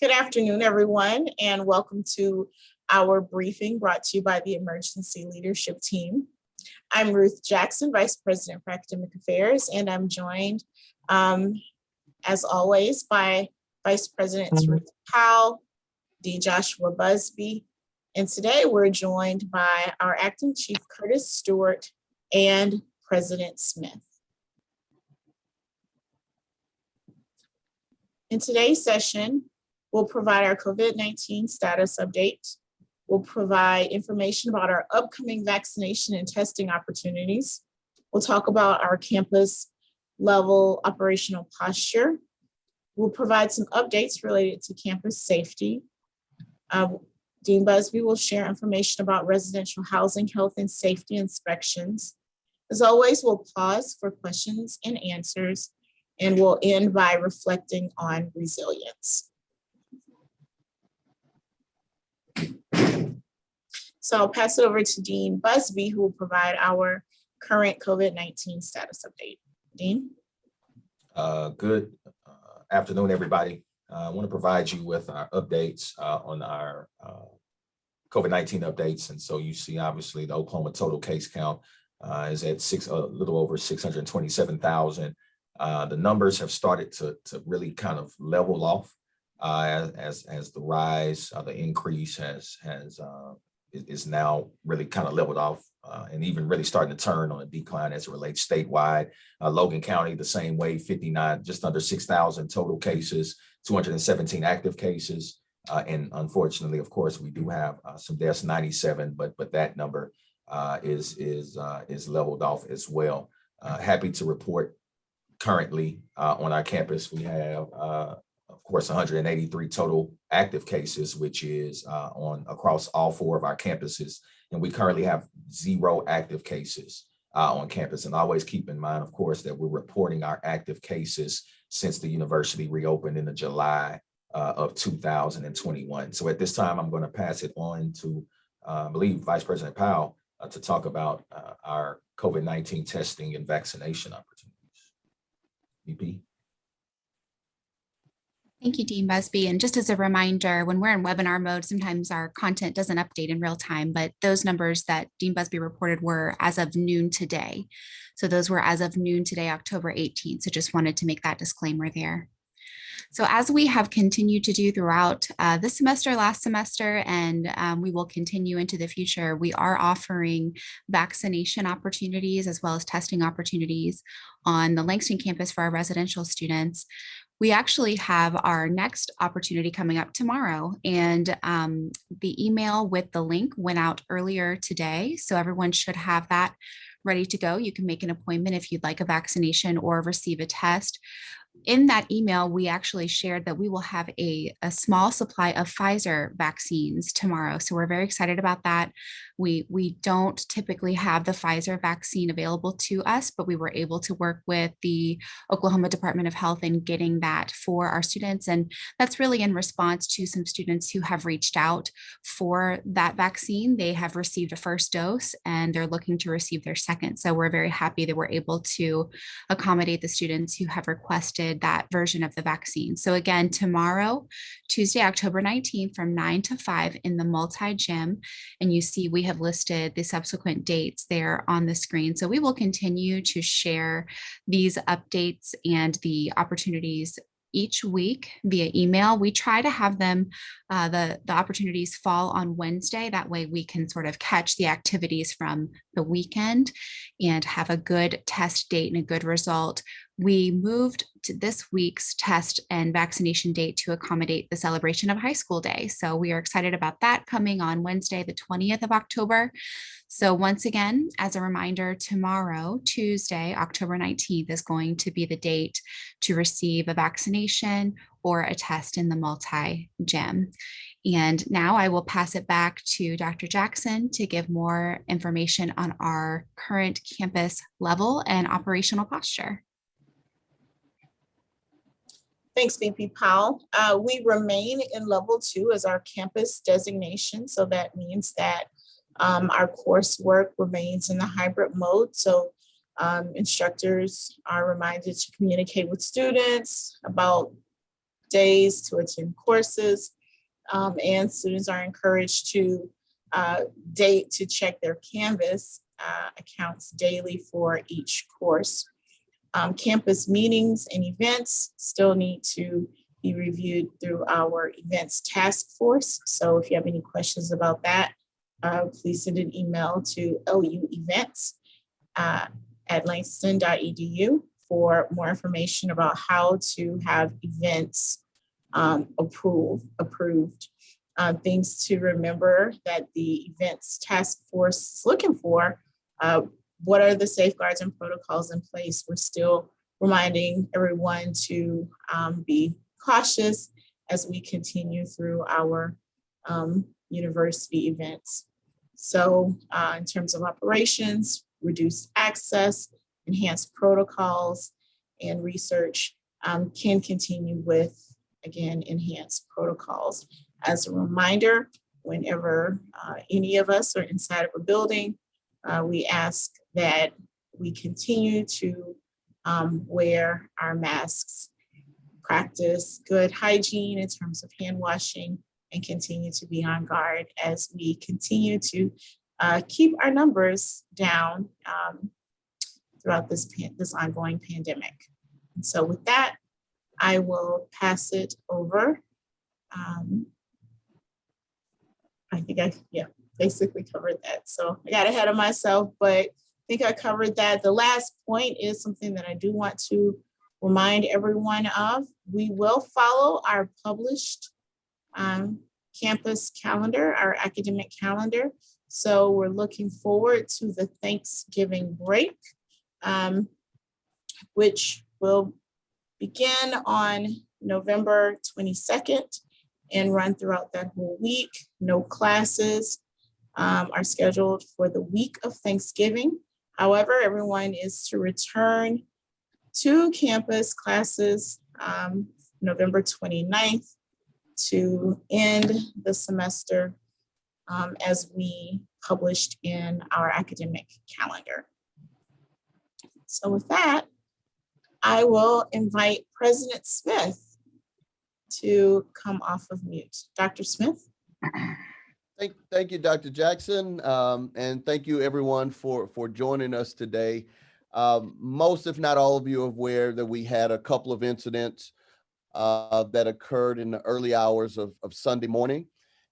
Good afternoon, everyone, and welcome to our briefing brought to you by the Emergency Leadership Team. I'm Ruth Jackson, Vice President for Academic Affairs, and I'm joined, as always, by Vice Presidents Ruth Powell, Dean Joshua Busby, and today we're joined by our Acting Chief Curtis Stewart and President Smith. In today's session, we'll provide our COVID-19 status update. We'll provide information about our upcoming vaccination and testing opportunities. We'll talk about our campus level operational posture. We'll provide some updates related to campus safety. Dean Busby will share information about residential housing, health, and safety inspections. As always, we'll pause for questions and answers, and we'll end by reflecting on resilience. So I'll pass it over to Dean Busby, who will provide our current COVID-19 status update. Dean? Good afternoon, everybody. I want to provide you with our updates on our COVID-19 updates. And so you see, obviously, the Oklahoma total case count is at a little over 627,000. The numbers have started to really kind of level off as the rise, the increase is now really kind of leveled off and even really starting to turn on a decline as it relates statewide. Logan County, the same way, 59, just under 6,000 total cases, 217 active cases. And unfortunately, of course, we do have some deaths, 97, but that number is leveled off as well. Happy to report currently on our campus, we have, of course, 183 total active cases, which is across all 4 of our campuses. And we currently have 0 active cases on campus. And always keep in mind, of course, that we're reporting our active cases since the university reopened in the July of 2021. So at this time, I'm going to pass it on to, I believe, Vice President Powell to talk about our COVID-19 testing and vaccination opportunities. VP. Thank you, Dean Busby. And just as a reminder, when we're in webinar mode, sometimes our content doesn't update in real time, but those numbers that Dean Busby reported were as of noon today. So those were as of noon today, October 18th. So just wanted to make that disclaimer there. So as we have continued to do throughout this semester, last semester, and we will continue into the future, we are offering vaccination opportunities as well as testing opportunities on the Langston campus for our residential students. We actually have our next opportunity coming up tomorrow, and the email with the link went out earlier today, so everyone should have that ready to go. You can make an appointment if you'd like a vaccination or receive a test. In that email, we actually shared that we will have a small supply of Pfizer vaccines tomorrow. So we're very excited about that. We don't typically have the Pfizer vaccine available to us, but we were able to work with the Oklahoma Department of Health in getting that for our students. And that's really in response to some students who have reached out for that vaccine. They have received a first dose and they're looking to receive their second. So we're very happy that we're able to accommodate the students who have requested that version of the vaccine. So again, tomorrow, Tuesday, October 19th from 9 to 5 in the multi-gym. And you see we have listed the subsequent dates there on the screen. So we will continue to share these updates and the opportunities each week via email. We try to have them, the opportunities fall on Wednesday. That way we can sort of catch the activities from the weekend and have a good test date and a good result. We moved to this week's test and vaccination date to accommodate the celebration of High School Day. So we are excited about that coming on Wednesday, the 20th of October. So once again, as a reminder, tomorrow, Tuesday, October 19th is going to be the date to receive a vaccination or a test in the multi-gym. And now I will pass it back to Dr. Jackson to give more information on our current campus level and operational posture. Thanks, VP Powell. We remain in level 2 as our campus designation. So that means that our coursework remains in the hybrid mode. So instructors are reminded to communicate with students about days to attend courses. And students are encouraged to check their Canvas accounts daily for each course. Campus meetings and events still need to be reviewed through our events task force. So if you have any questions about that, please send an email to luevents at langston.edu for more information about how to have events approved. Things to remember that the events task force is looking for. What are the safeguards and protocols in place? We're still reminding everyone to be cautious as we continue through our university events. So in terms of operations, reduced access, enhanced protocols, and research can continue with, again, enhanced protocols. As a reminder, whenever any of us are inside of a building, we ask that we continue to wear our masks, practice good hygiene in terms of hand washing, and continue to be on guard as we continue to keep our numbers down throughout this ongoing pandemic. And so with that, I will pass it over. I think I basically covered that. So I got ahead of myself, but I think I covered that. The last point is something that I do want to remind everyone of. We will follow our published campus calendar, our academic calendar. So we're looking forward to the Thanksgiving break, which will begin on November 22nd and run throughout that whole week. No classes are scheduled for the week of Thanksgiving. However, everyone is to return to campus classes November 29th to end the semester as we published in our academic calendar. So with that, I will invite President Smith to come off of mute. Dr. Smith. Thank you, Dr. Jackson, and thank you everyone for joining us today. Most, if not all of you, are aware that we had a couple of incidents that occurred in the early hours of Sunday morning,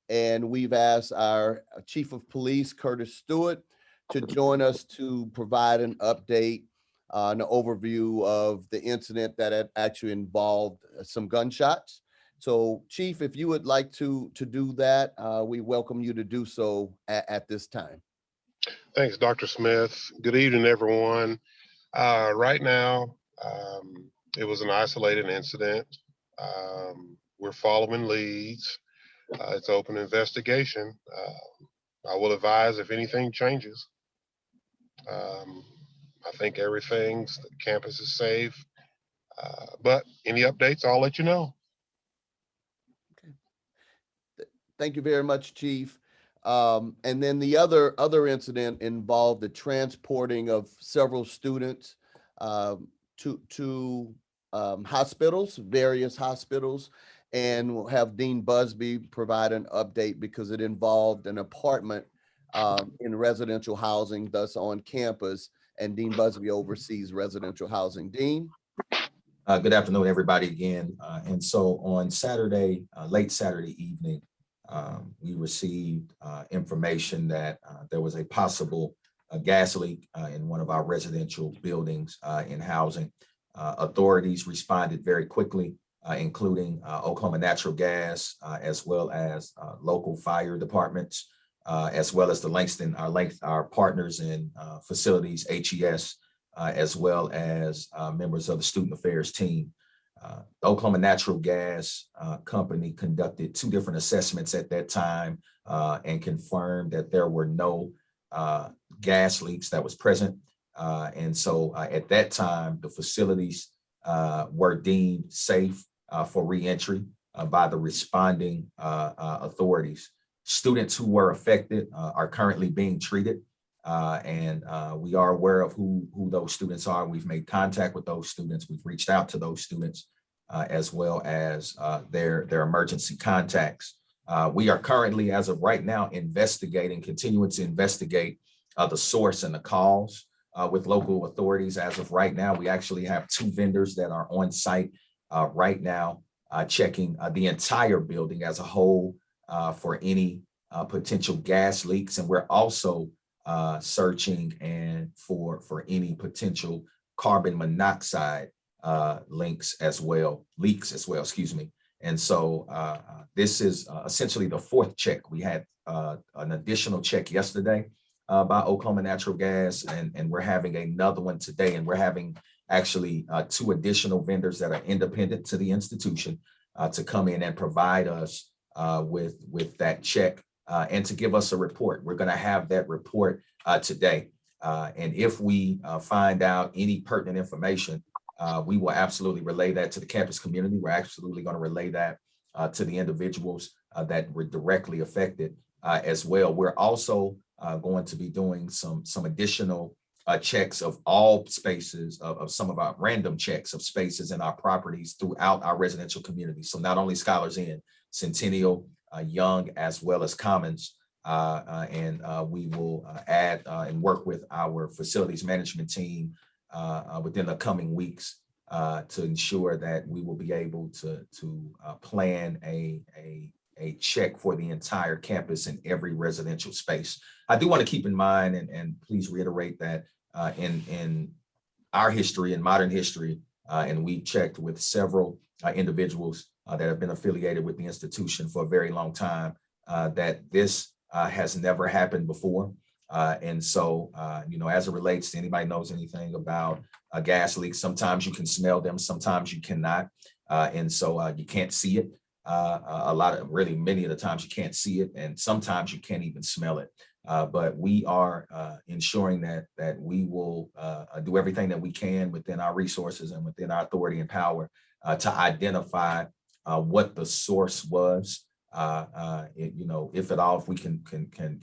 and we've asked our Chief of Police, Curtis Stewart, to join us to provide an update, an overview of the incident that had actually involved some gunshots. So, Chief, if you would like to do that, we welcome you to do so at this time. Thanks, Dr. Smith. Good evening, everyone. Right now, it was an isolated incident. We're following leads. It's open investigation. I will advise if anything changes. I think the campus is safe. But any updates, I'll let you know. Thank you very much, Chief. And then the other incident involved the transporting of several students to hospitals, various hospitals, and we'll have Dean Busby provide an update because it involved an apartment in residential housing, thus on campus, and Dean Busby oversees residential housing. Dean? Good afternoon, everybody, again. And so on Saturday, late Saturday evening, we received information that there was a possible gas leak in one of our residential buildings in housing. Authorities responded very quickly, including Oklahoma Natural Gas, as well as local fire departments, as well as the Langston, our partners in facilities, HES, as well as members of the student affairs team. The Oklahoma Natural Gas Company conducted 2 different assessments at that time and confirmed that there were no gas leaks that was present. And so at that time, the facilities were deemed safe for reentry by the responding authorities. Students who were affected are currently being treated. And we are aware of who those students are. We've made contact with those students. We've reached out to those students. as well as their emergency contacts. We are currently, as of right now, continuing to investigate the source and the cause with local authorities. As of right now, we actually have 2 vendors that are on site right now, checking the entire building as a whole for any potential gas leaks. And we're also searching and for any potential carbon monoxide leaks as well, excuse me. And so this is essentially the 4th check. We had an additional check yesterday by Oklahoma Natural Gas, and we're having another one today. And we're having actually 2 additional vendors that are independent to the institution to come in and provide us with that check and to give us a report. We're going to have that report today. And if we find out any pertinent information, we will absolutely relay that to the campus community. We're absolutely going to relay that to the individuals that were directly affected as well. We're also going to be doing some additional checks of all spaces, of some of our random checks of spaces in our properties throughout our residential community. So not only Scholars Inn, Centennial, Young, as well as Commons. And we will add and work with our facilities management team within the coming weeks to ensure that we will be able to plan a check for the entire campus in every residential space. I do want to keep in mind, and please reiterate that in our history, in modern history, and we checked with several individuals that have been affiliated with the institution for a very long time, that this has never happened before. And so, as it relates to anybody knows anything about gas leaks, sometimes you can smell them, sometimes you cannot. And so you can't see it. Many of the times you can't see it, and sometimes you can't even smell it. But we are ensuring that we will do everything that we can within our resources and within our authority and power to identify what the source was. If at all, if we can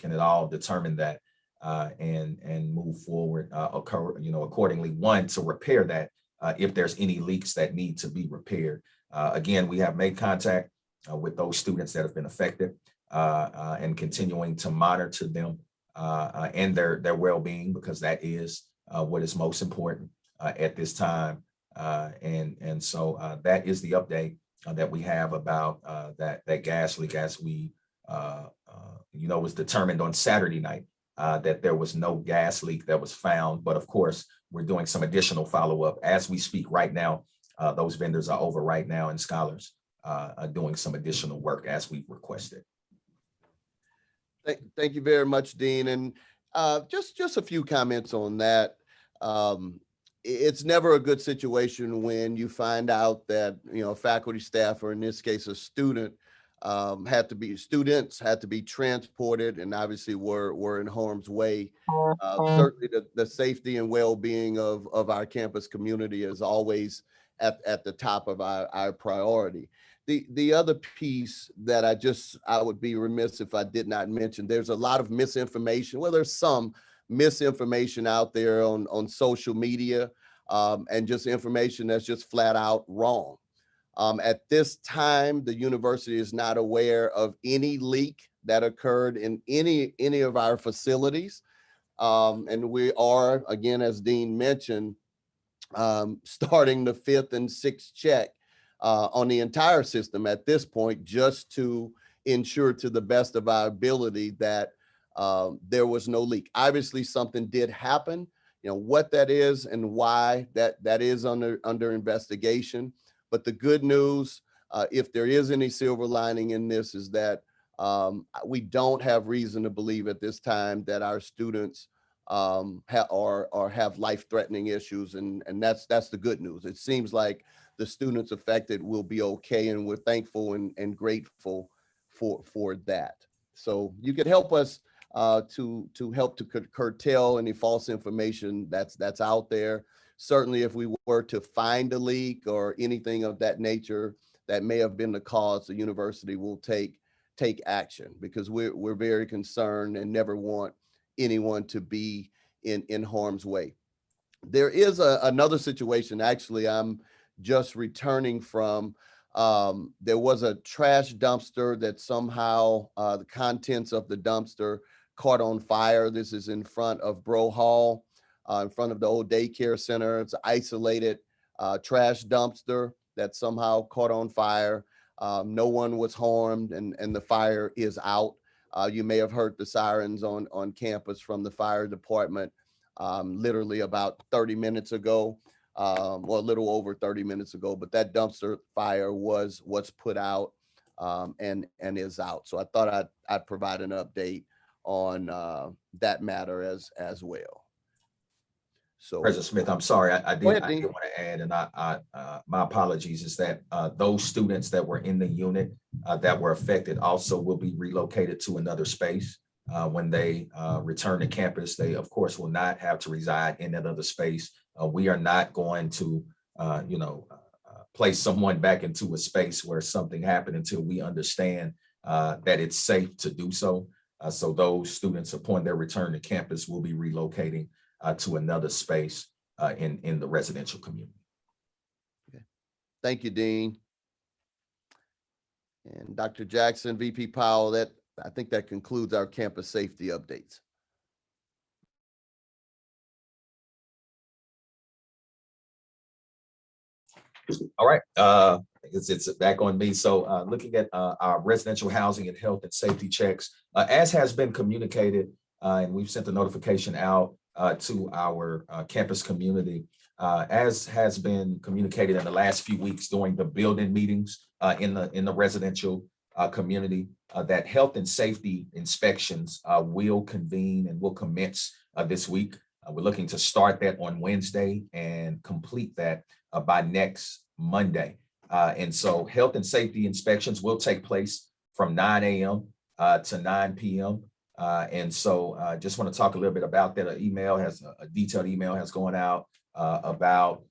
at all determine that and move forward accordingly. One, to repair that if there's any leaks that need to be repaired. Again, we have made contact with those students that have been affected and continuing to monitor them and their well-being, because that is what is most important at this time. And so that is the update that we have about that gas leak, as we was determined on Saturday night that there was no gas leak that was found. But of course, we're doing some additional follow-up as we speak right now. Those vendors are over right now, and Scholars are doing some additional work as we've requested. Thank you very much, Dean. And just a few comments on that. It's never a good situation when you find out that, faculty, staff, or in this case, a student students had to be transported, and obviously were in harm's way. Certainly the safety and well-being of our campus community is always at the top of our priority. The other piece that I would be remiss if I did not mention, there's a lot of misinformation. Well, there's some misinformation out there on social media and just information that's just flat out wrong. At this time, the university is not aware of any leak that occurred in any of our facilities. And we are, again, as Dean mentioned, starting the 5th and 6th check on the entire system at this point, just to ensure to the best of our ability that there was no leak. Obviously, something did happen. What that is and why that is under investigation. But the good news, if there is any silver lining in this, is that we don't have reason to believe at this time that our students have life-threatening issues, and that's the good news. It seems like the students affected will be okay, and we're thankful and grateful for that. So you could help us to help to curtail any false information that's out there. Certainly, if we were to find a leak or anything of that nature that may have been the cause, the university will take action, because we're very concerned and never want anyone to be in harm's way. There is another situation. Actually, I'm just returning from, there was a trash dumpster that somehow the contents of the dumpster caught on fire. This is in front of Bro Hall, in front of the old daycare center. It's an isolated trash dumpster that somehow caught on fire. No one was harmed, and the fire is out. You may have heard the sirens on campus from the fire department literally about 30 minutes ago, or a little over 30 minutes ago, but that dumpster fire was put out and is out. So I thought I'd provide an update on that matter as well. So President Smith, I'm sorry, I Go did ahead, Dean. want to add, and my apologies, is that those students that were in the unit that were affected also will be relocated to another space. When they return to campus, they of course will not have to reside in that other space. We are not going to, place someone back into a space where something happened until we understand that it's safe to do so. So those students, upon their return to campus, will be relocating to another space in the residential community. Okay. Thank you, Dean. And Dr. Jackson, VP Powell, I think that concludes our campus safety updates. All right, it's back on me. So looking at our residential housing and health and safety checks, as has been communicated, and we've sent the notification out to our campus community, as has been communicated in the last few weeks during the building meetings in the residential community, that health and safety inspections will convene and will commence this week. We're looking to start that on Wednesday and complete that by next Monday. And so health and safety inspections will take place from 9 a.m. To 9 p.m. And so just want to talk a little bit about that. A detailed email has gone out about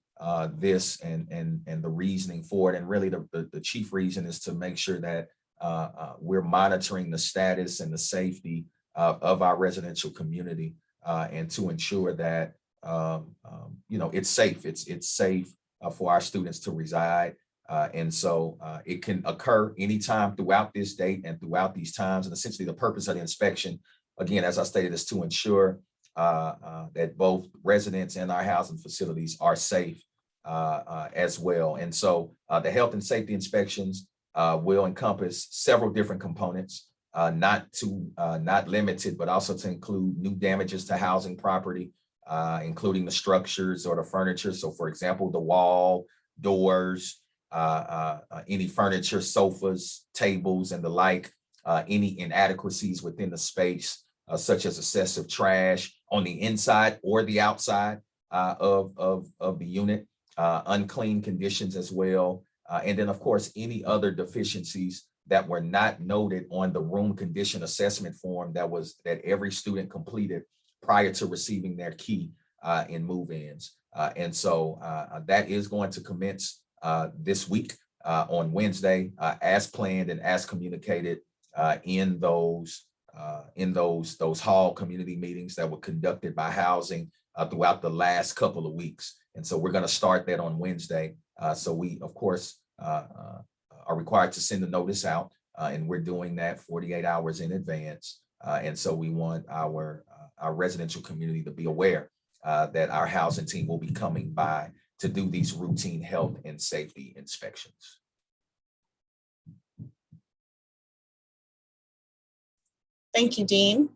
this and the reasoning for it. And really the chief reason is to make sure that we're monitoring the status and the safety of our residential community and to ensure that it's safe. It's safe for our students to reside. And so it can occur anytime throughout this date and throughout these times. And essentially the purpose of the inspection, again, as I stated, is to ensure that both residents and our housing facilities are safe as well. And so the health and safety inspections will encompass several different components, not limited, but also to include new damages to housing property, including the structures or the furniture. So for example, the wall, doors, any furniture, sofas, tables, and the like, any inadequacies within the space, such as excessive trash on the inside or the outside of the unit, unclean conditions as well. And then of course, any other deficiencies that were not noted on the room condition assessment form that every student completed prior to receiving their key in move-ins. And so that is going to commence this week on Wednesday, as planned and as communicated in those hall community meetings that were conducted by housing throughout the last couple of weeks. And so we're going to start that on Wednesday. So we, of course, are required to send the notice out, and we're doing that 48 hours in advance. And so we want our residential community to be aware that our housing team will be coming by to do these routine health and safety inspections. Thank you, Dean.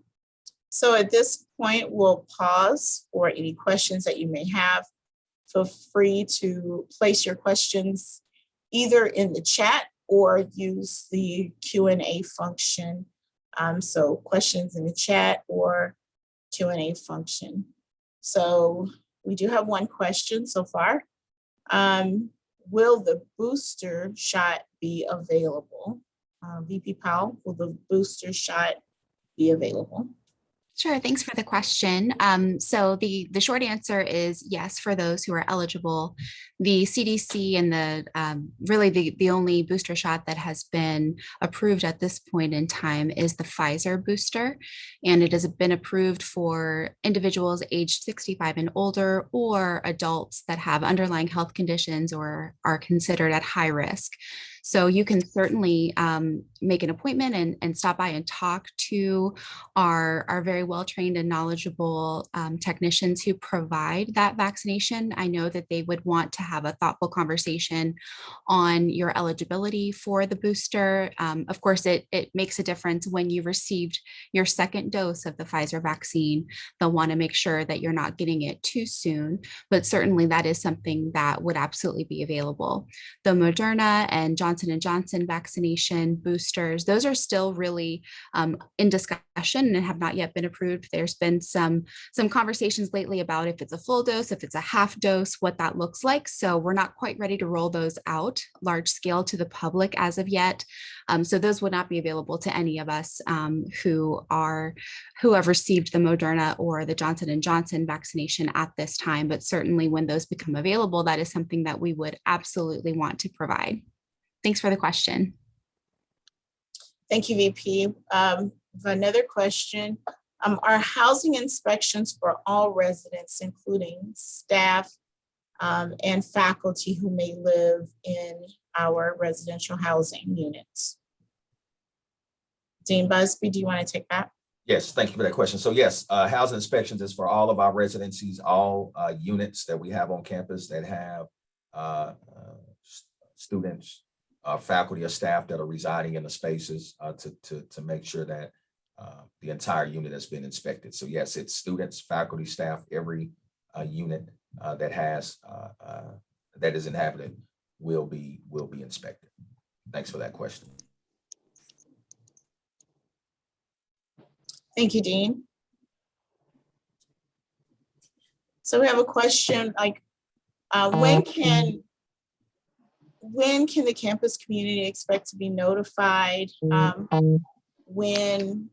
So at this point, we'll pause for any questions that you may have. Feel free to place your questions either in the chat or use the Q&A function. So questions in the chat or Q&A function. So we do have one question so far. Will the booster shot be available? VP Powell, will the booster shot be available? Sure. Thanks for the question. So the short answer is yes for those who are eligible. The CDC and really the only booster shot that has been approved at this point in time is the Pfizer booster, and it has been approved for individuals aged 65 and older or adults that have underlying health conditions or are considered at high risk. So you can certainly make an appointment and stop by and talk to our very well-trained and knowledgeable technicians who provide that vaccination. I know that they would want to have a thoughtful conversation on your eligibility for the booster. Of course, it makes a difference when you received your second dose of the Pfizer vaccine. They'll want to make sure that you're not getting it too soon, but certainly that is something that would absolutely be available. The Moderna and Johnson & Johnson vaccination boosters, those are still really in discussion and have not yet been approved. There's been some conversations lately about if it's a full dose, if it's a half dose, what that looks like. So we're not quite ready to roll those out large scale to the public as of yet. So those would not be available to any of us who have received the Moderna or the Johnson & Johnson vaccination at this time. But certainly when those become available, that is something that we would absolutely want to provide. Thanks for the question. Thank you, VP. Another question. Are housing inspections for all residents, including staff and faculty who may live in our residential housing units? Dean Busby, do you want to take that? Yes, thank you for that question. So yes, housing inspections is for all of our residencies, all units that we have on campus that have students, faculty or staff that are residing in the spaces to make sure that the entire unit has been inspected. So yes, it's students, faculty, staff, every unit that is inhabited will be inspected. Thanks for that question. Thank you, Dean. So we have a question like, when can the campus community expect to be notified when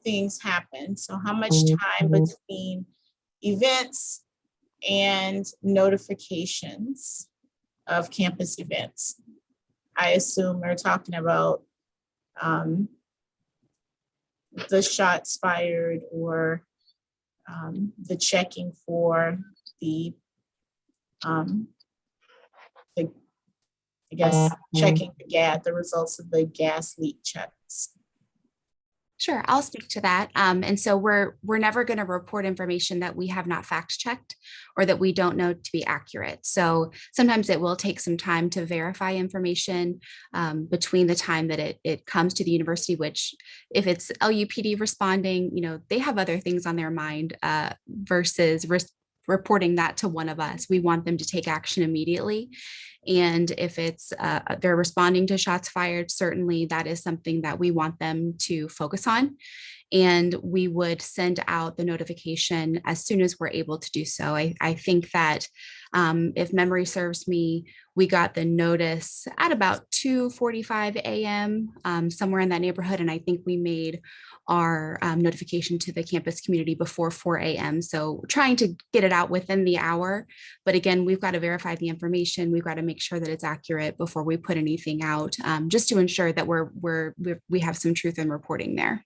things happen? So how much time between events and notifications of campus events? I assume we're talking about the shots fired or the checking for the I guess checking the results of the gas leak checks. Sure, I'll speak to that. And so we're never going to report information that we have not fact checked or that we don't know to be accurate. So sometimes it will take some time to verify information between the time that it comes to the university, which if it's LUPD responding, they have other things on their mind versus reporting that to one of us. We want them to take action immediately. And if it's they're responding to shots fired, certainly that is something that we want them to focus on. And we would send out the notification as soon as we're able to do so. I think that if memory serves me, we got the notice at about 2:45 a.m., somewhere in that neighborhood. And I think we made our notification to the campus community before 4 a.m. So trying to get it out within the hour. But again, we've got to verify the information. We've got to make sure that it's accurate before we put anything out, just to ensure that we have some truth in reporting there.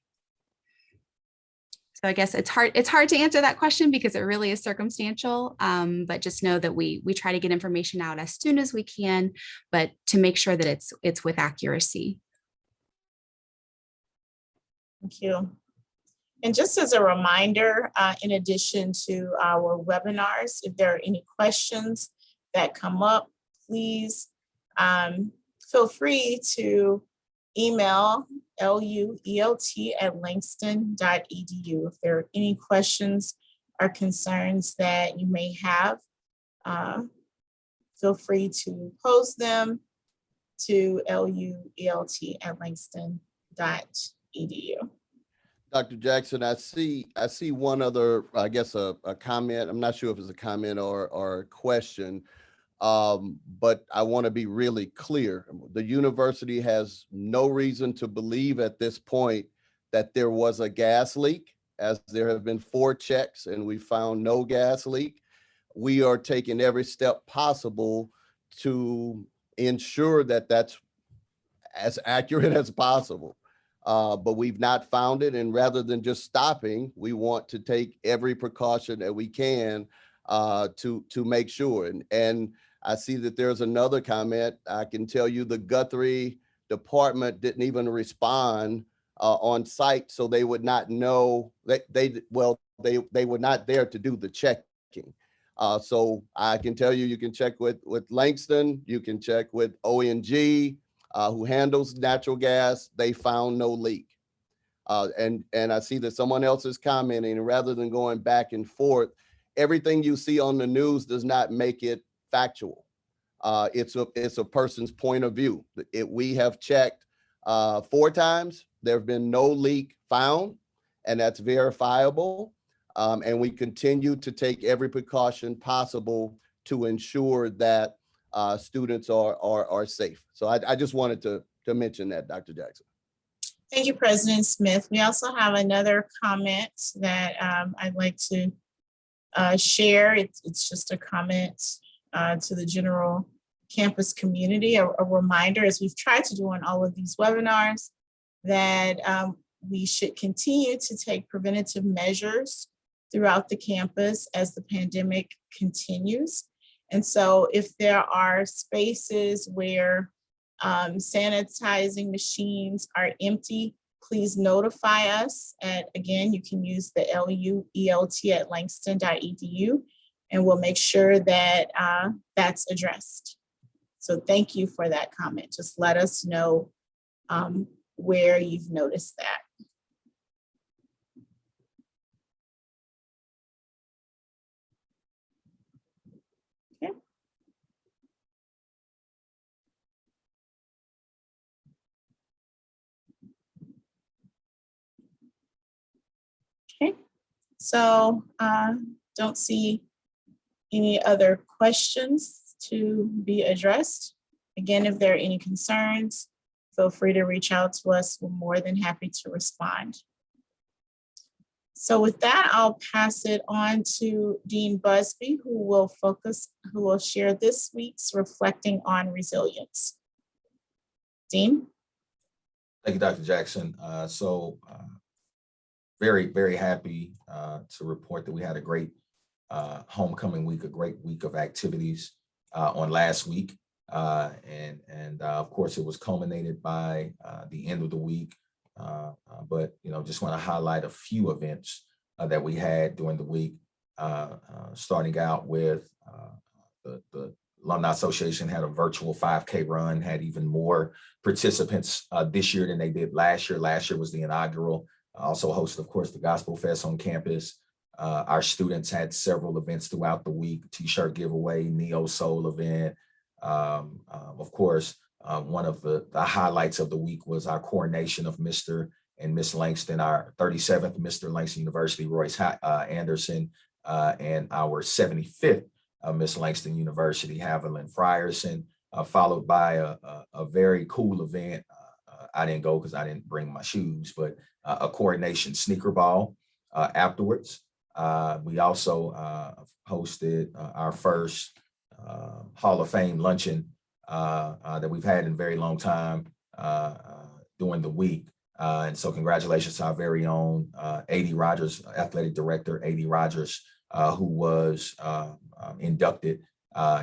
So I guess it's hard to answer that question because it really is circumstantial, but just know that we try to get information out as soon as we can, but to make sure that it's with accuracy. Thank you. And just as a reminder, in addition to our webinars, if there are any questions that come up, please feel free to email luelt@langston.edu. If there are any questions or concerns that you may have, feel free to pose them to luelt@langston.edu. Dr. Jackson, I see one other, I guess, a comment. I'm not sure if it's a comment or a question, but I want to be really clear. The university has no reason to believe at this point that there was a gas leak. as there have been 4 checks and we found no gas leak. We are taking every step possible to ensure that that's as accurate as possible. But we've not found it. And rather than just stopping, we want to take every precaution that we can to make sure. And I see that there's another comment. I can tell you the Guthrie department didn't even respond on site, so they would not know that they were not there to do the checking. So I can tell you can check with Langston, you can check with ONG, who handles natural gas. They found no leak. And I see that someone else is commenting, and rather than going back and forth, everything you see on the news does not make it factual. It's a person's point of view. We have checked 4 times. There have been no leak found, and that's verifiable. And we continue to take every precaution possible to ensure that students are safe. So I just wanted to mention that, Dr. Jackson. Thank you, President Smith. We also have another comment that I'd like to share. It's just a comment to the general campus community, a reminder, as we've tried to do on all of these webinars, that we should continue to take preventative measures throughout the campus as the pandemic continues. And so if there are spaces where sanitizing machines are empty, please notify us. And again, you can use the LUELT@langston.edu, and we'll make sure that that's addressed. So thank you for that comment. Just let us know where you've noticed that. Okay. Okay, so don't see any other questions to be addressed. Again, if there are any concerns, feel free to reach out to us. We're more than happy to respond. So with that, I'll pass it on to Dean Busby, who will share this week's Reflecting on Resilience. Dean? Thank you, Dr. Jackson. Very, very happy to report that we had a great homecoming week, a great week of activities on last week. And of course, it was culminated by the end of the week. But, just want to highlight a few events that we had during the week, starting out with the Alumni Association had a virtual 5K run, had even more participants this year than they did last year. Last year was the inaugural. Also hosted, of course, the Gospel Fest on campus. Our students had several events throughout the week, t-shirt giveaway, Neo Soul event. Of course, one of the highlights of the week was our coronation of Mr. and Miss Langston, our 37th Mr. Langston University, Royce Anderson, and our 75th Miss Langston University, Haviland Frierson, followed by a very cool event. I didn't go because I didn't bring my shoes, but a coordination sneaker ball afterwards. We also hosted our first Hall of Fame luncheon that we've had in a very long time during the week. And so congratulations to our very own A.D. Rogers, athletic director, A.D. Rogers, who was inducted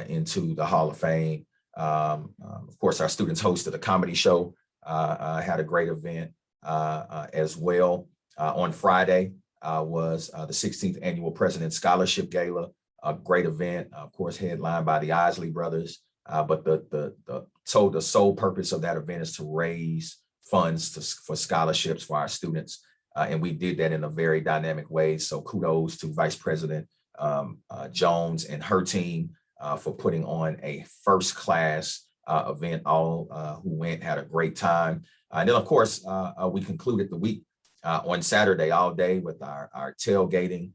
into the Hall of Fame. Of course, our students hosted a comedy show, had a great event as well. On Friday was the 16th Annual President's Scholarship Gala, a great event, of course, headlined by the Isley brothers. But the sole purpose of that event is to raise funds for scholarships for our students. And we did that in a very dynamic way. So kudos to Vice President Jones and her team for putting on a first class event. All who went had a great time. And then, of course, we concluded the week on Saturday all day with our tailgating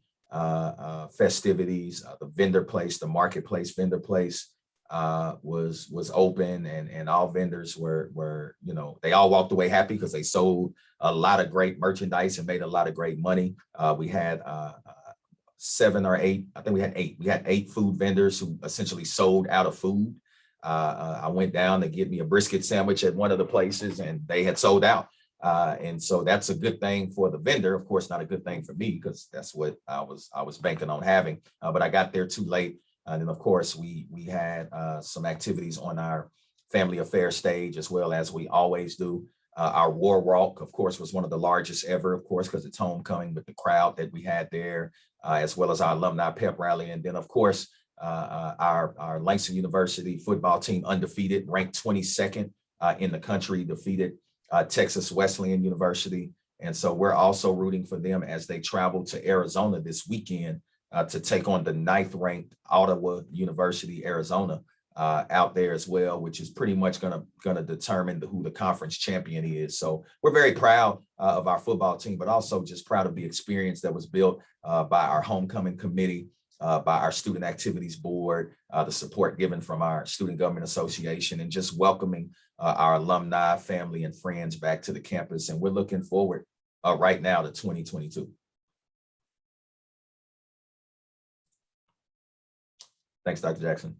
festivities, the vendor place, the marketplace vendor place. was open, and all vendors were, you know, they all walked away happy because they sold a lot of great merchandise and made a lot of great money. We had 7 or 8, I think we had 8. We had 8 food vendors who essentially sold out of food. I went down to get me a brisket sandwich at one of the places, and they had sold out. And so that's a good thing for the vendor. Of course, not a good thing for me because that's what I was banking on having. But I got there too late. And then, of course, we had some activities on our family affairs stage, as well as we always do. Our war walk, of course, was one of the largest ever, of course, because it's homecoming, with the crowd that we had there, as well as our alumni pep rally. And then, of course, our Langston University football team, undefeated, ranked 22nd in the country, defeated Texas Wesleyan University. And so we're also rooting for them as they travel to Arizona this weekend to take on the 9th ranked Ottawa University, Arizona, out there as well, which is pretty much gonna determine who the conference champion is. So we're very proud of our football team, but also just proud of the experience that was built by our homecoming committee, by our student activities board, the support given from our student government association, and just welcoming our alumni, family, and friends back to the campus. And we're looking forward right now to 2022. Thanks, Dr. Jackson.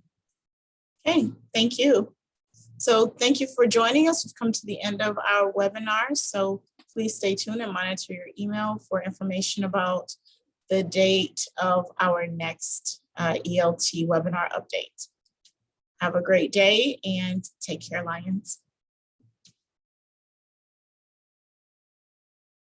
Okay, thank you. So thank you for joining us. We've come to the end of our webinar. So please stay tuned and monitor your email for information about the date of our next ELT webinar update. Have a great day and take care, Lions.